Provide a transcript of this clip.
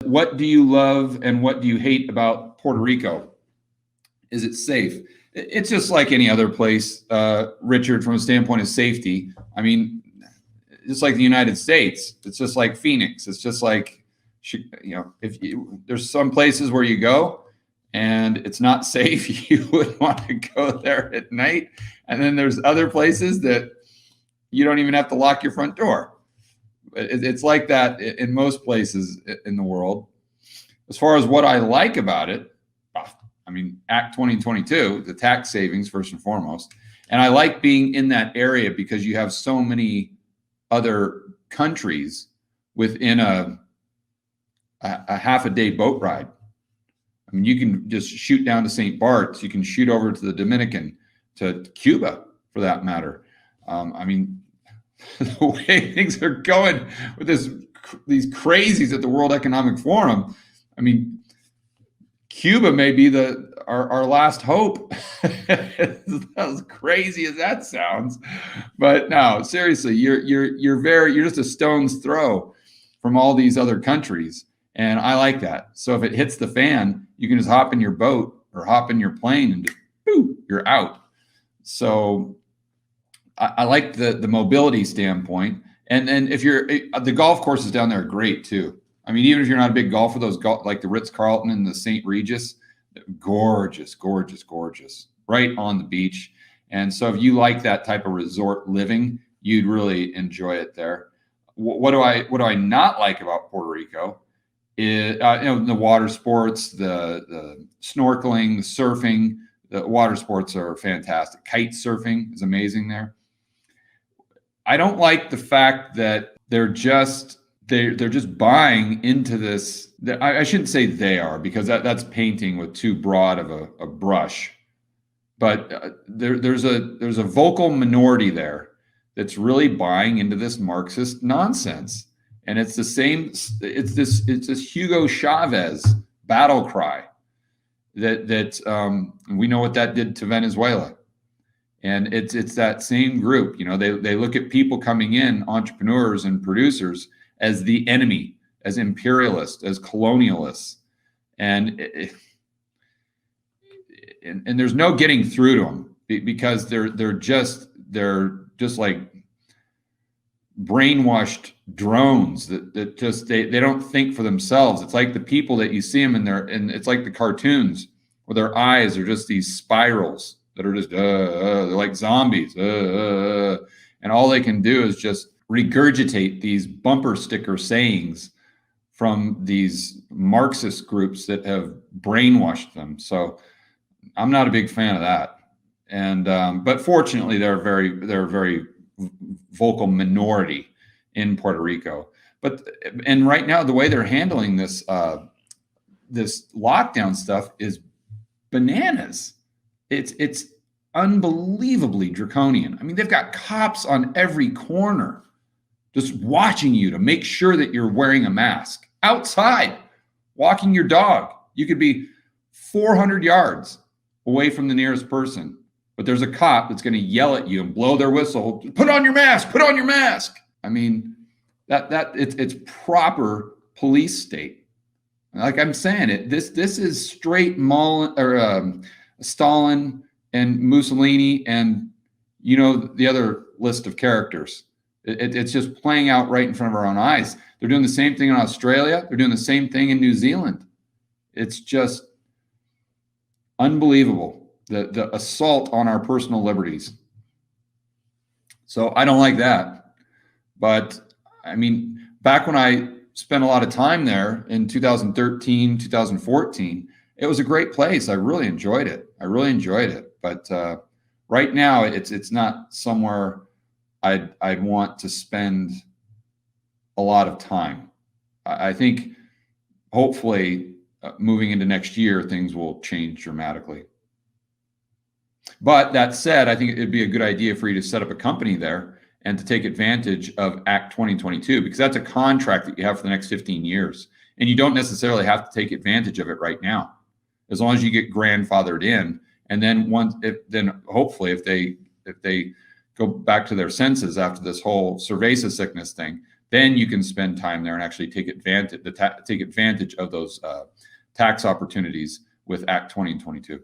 What do you love and what do you hate about Puerto Rico? Is it safe? It's just like any other place, Richard, from a standpoint of safety. I mean, just like the United States, it's just like Phoenix. It's just like, there's some places where you go and it's not safe, you would want to go there at night. And then there's other places that you don't even have to lock your front door. It's like that in most places in the world. As far as what I like about it, I mean, Act 2022, the tax savings first and foremost. And I like being in that area because you have so many other countries within a half a day boat ride. I mean, you can just shoot down to St. Bart's. You can shoot over to the Dominican, to Cuba, for that matter. I mean, the way things are going with these crazies at the World Economic Forum. I mean, Cuba may be our last hope. As crazy as that sounds, but no, seriously, you're just a stone's throw from all these other countries, and I like that. So if it hits the fan, you can just hop in your boat or hop in your plane and just, boom, you're out. So I like the mobility standpoint, and if you're the golf courses down there are great too. I mean, even if you're not a big golfer, those like the Ritz-Carlton and the St. Regis, gorgeous, gorgeous, gorgeous, right on the beach. And so if you like that type of resort living, you'd really enjoy it there. What do I not like about Puerto Rico is the water sports, the snorkeling, the surfing. The water sports are fantastic. Kite surfing is amazing there. I don't like the fact that they're just buying into this. I shouldn't say they are, because that's painting with too broad of a brush. But there's a vocal minority there that's really buying into this Marxist nonsense, and it's the same. It's this Hugo Chavez battle cry that we know what that did to Venezuela. And it's that same group. They look at people coming in, entrepreneurs and producers, as the enemy, as imperialists, as colonialists, and there's no getting through to them, because they're just like brainwashed drones that just they don't think for themselves. It's like the people that you see them and it's like the cartoons where their eyes are just these spirals that are just they're like zombies, and all they can do is just regurgitate these bumper sticker sayings from these Marxist groups that have brainwashed them. So I'm not a big fan of that. And but fortunately, they're a very vocal minority in Puerto Rico. And right now, the way they're handling this this lockdown stuff is bananas. It's unbelievably draconian. I mean, they've got cops on every corner just watching you to make sure that you're wearing a mask. Outside, walking your dog, you could be 400 yards away from the nearest person, but there's a cop that's going to yell at you and blow their whistle, put on your mask, put on your mask. I mean, it's proper police state. Like I'm saying, this is straight Stalin and Mussolini and the other list of characters. It's just playing out right in front of our own eyes. They're doing the same thing in Australia. They're doing the same thing in New Zealand. It's just unbelievable, the assault on our personal liberties. So I don't like that. But I mean, back when I spent a lot of time there in 2013, 2014, it was a great place. I really enjoyed it. But right now, it's not somewhere I'd want to spend a lot of time. I think hopefully moving into next year, things will change dramatically. But that said, I think it'd be a good idea for you to set up a company there and to take advantage of Act 2022, because that's a contract that you have for the next 15 years. And you don't necessarily have to take advantage of it right now, as long as you get grandfathered in. And then hopefully if they go back to their senses after this whole cerveza sickness thing, then you can spend time there and actually take advantage of those tax opportunities with Act 20 and 22.